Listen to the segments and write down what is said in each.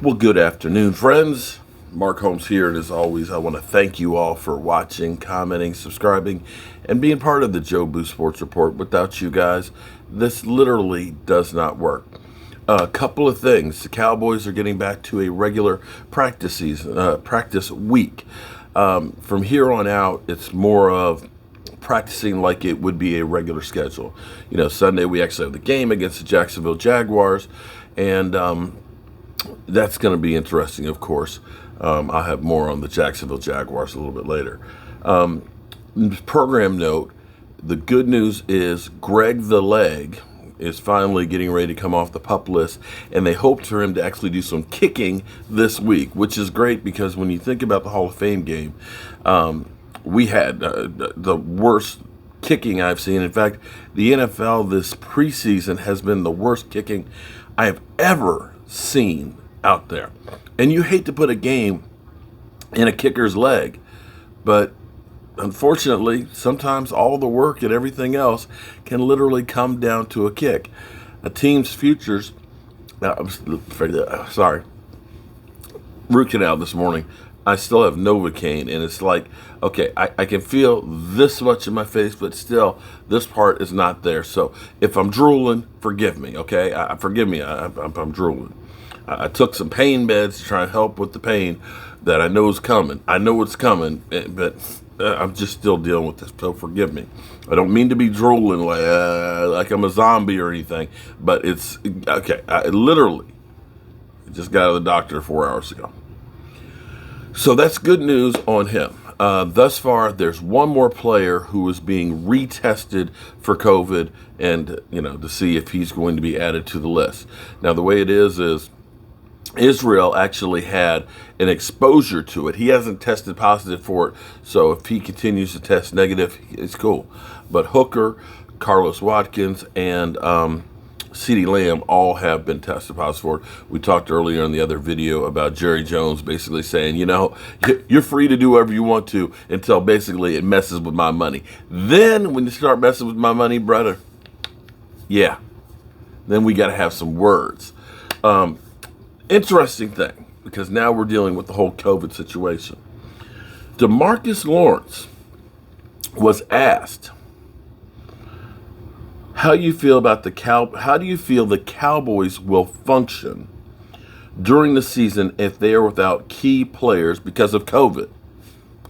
Well, good afternoon, friends. Mark Holmes here, and as always, I want to thank you all for watching, commenting, subscribing, and being part of the Joe Boo Sports Report. Without you guys, this literally does not work. A couple of things. The Cowboys are getting back to a regular practice season, practice week. From here on out, it's more of practicing like it would be a regular schedule. Sunday we actually have the game against the Jacksonville Jaguars, and that's going to be interesting, of course. I'll have more on the Jacksonville Jaguars a little bit later. Program note, the good news is Greg the Leg is finally getting ready to come off the PUP list, and they hope for him to actually do some kicking this week, which is great because when you think about the Hall of Fame game, we had the worst kicking I've seen. In fact, the NFL this preseason has been the worst kicking I have ever seen out there. And you hate to put a game in a kicker's leg, but unfortunately, sometimes all the work and everything else can literally come down to a kick. A team's futures, root canal this morning. I still have Novocaine, and it's like, okay, I can feel this much in my face, but still, this part is not there. So if I'm drooling, forgive me, okay? Forgive me, I'm drooling. I took some pain meds to try and help with the pain that I know is coming. I know it's coming, but I'm just still dealing with this, so forgive me. I don't mean to be drooling like I'm a zombie or anything, but it's, okay, I literally just got out of the doctor 4 hours ago. So that's good news on him. Thus far, there's one more player who is being retested for COVID and, to see if he's going to be added to the list. Now, the way it is Israel actually had an exposure to it. He hasn't tested positive for it, so if he continues to test negative, it's cool. But Hooker, Carlos Watkins, and CeeDee Lamb all have been tested positive for it. We talked earlier in the other video about Jerry Jones basically saying, you're free to do whatever you want to until basically it messes with my money. Then when you start messing with my money, brother, yeah, then we got to have some words. Interesting thing, because now we're dealing with the whole COVID situation. DeMarcus Lawrence was asked, how do you feel the Cowboys will function during the season if they are without key players because of COVID?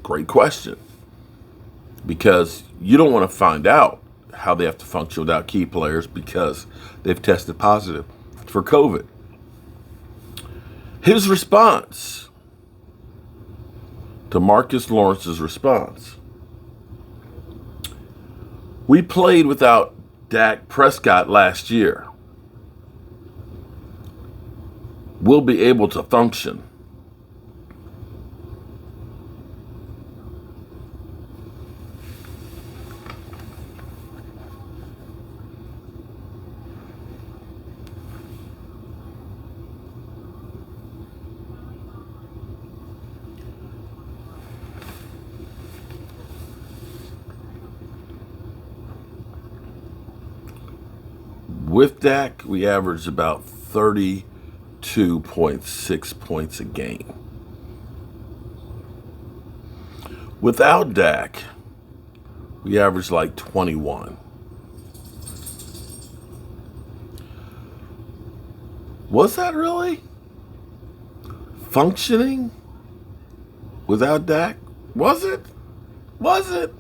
Great question. Because you don't want to find out how they have to function without key players because they've tested positive for COVID. His response, DeMarcus Lawrence's response: we played without Dak Prescott last year. We'll be able to function. With Dak, we averaged about 32.6 points a game. Without Dak, we averaged like 21. Was that really functioning without Dak? Was it? Was it?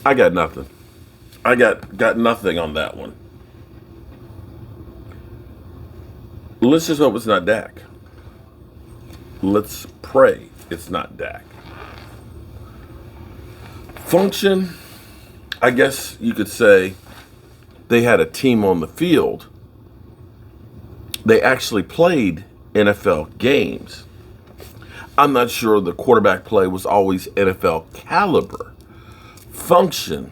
I got nothing. I got nothing on that one. Let's just hope it's not Dak. Let's pray it's not Dak. Function, I guess you could say they had a team on the field. They actually played NFL games. I'm not sure the quarterback play was always NFL caliber. Function,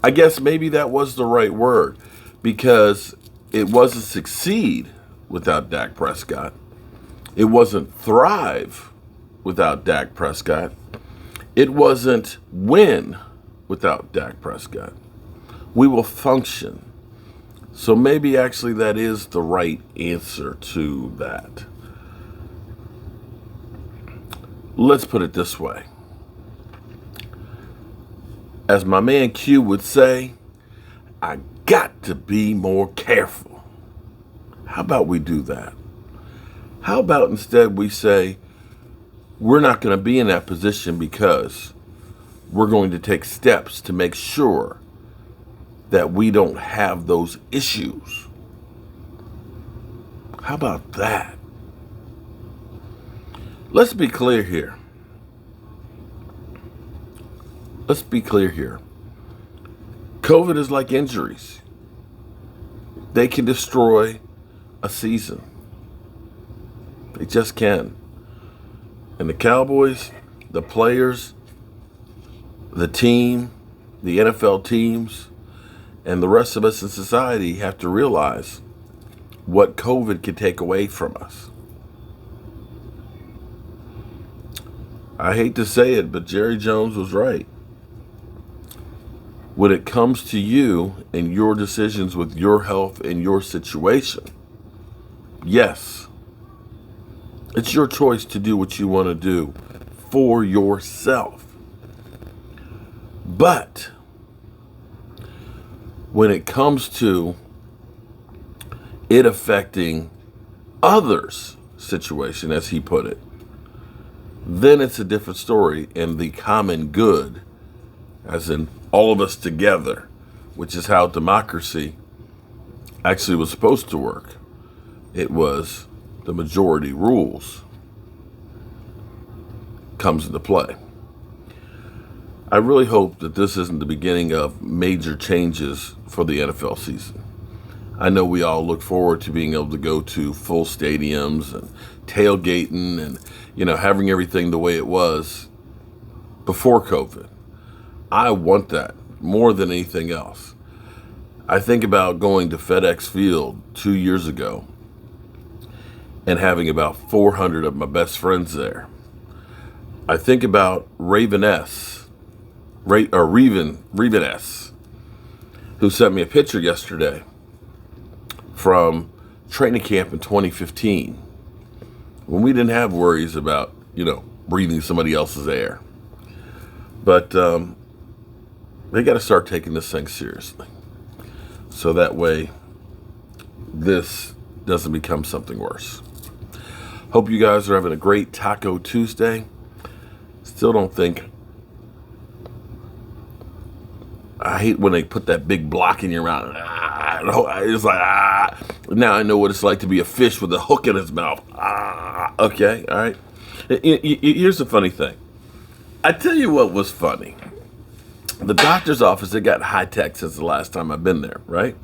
I guess maybe that was the right word. because it wasn't succeed without Dak Prescott. It wasn't thrive without Dak Prescott. It wasn't win without Dak Prescott. We will function. So maybe actually that is the right answer to that. Let's put it this way. As my man Q would say, I got to be more careful. How about we do that? How about instead we say, we're not going to be in that position because we're going to take steps to make sure that we don't have those issues. How about that? Let's be clear here. COVID is like injuries. They can destroy a season. They just can. And the Cowboys, the players, the team, the NFL teams, and the rest of us in society have to realize what COVID can take away from us. I hate to say it, but Jerry Jones was right. When it comes to you and your decisions with your health and your situation, yes, it's your choice to do what you want to do for yourself. But when it comes to it affecting others' situation, as he put it, then it's a different story, and the common good, as in all of us together, which is how democracy actually was supposed to work. It was the majority rules comes into play. I really hope that this isn't the beginning of major changes for the NFL season. I know we all look forward to being able to go to full stadiums and tailgating and, having everything the way it was before COVID. I want that more than anything else. I think about going to FedEx Field 2 years ago and having about 400 of my best friends there. I think about Raven S, who sent me a picture yesterday from training camp in 2015, when we didn't have worries about, breathing somebody else's air. But they got to start taking this thing seriously, so that way this doesn't become something worse. Hope you guys are having a great Taco Tuesday. Still don't think, I hate when they put that big block in your mouth. It's like, now I know what it's like to be a fish with a hook in its mouth. Okay, all right. Here's the funny thing. I tell you what was funny. The doctor's office, they got high tech since the last time I've been there, right?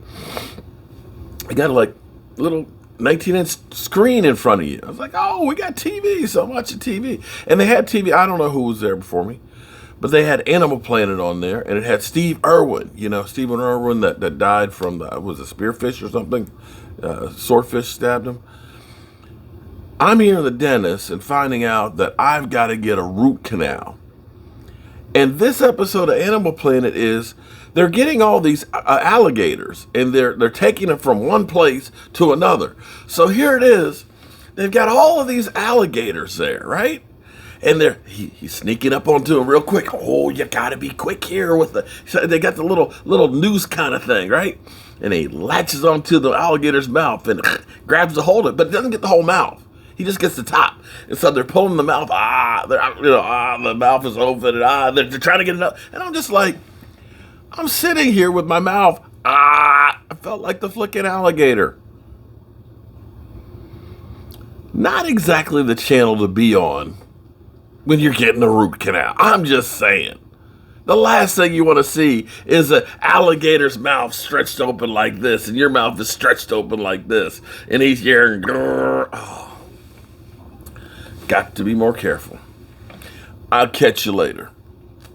They got a little 19-inch screen in front of you. I was like, oh, we got TV, so I'm watching TV. And they had TV, I don't know who was there before me, but they had Animal Planet on there, and it had Steve Irwin, Stephen Irwin that died from, was it spearfish or something? Swordfish stabbed him. I'm here in the dentist and finding out that I've got to get a root canal. And this episode of Animal Planet is, they're getting all these alligators, and they're taking them from one place to another. So here it is. They've got all of these alligators there, right? And he's sneaking up onto them real quick. Oh, you got to be quick here with they got the little noose kind of thing, right? And he latches onto the alligator's mouth and grabs a hold of it, but doesn't get the whole mouth. He just gets the top. And so they're pulling the mouth. The mouth is open, and they're trying to get it up. And I'm just like, I'm sitting here with my mouth. I felt like the flicking alligator. Not exactly the channel to be on when you're getting a root canal. I'm just saying. The last thing you want to see is an alligator's mouth stretched open like this, and your mouth is stretched open like this, and he's hearing, got to be more careful. I'll catch you later.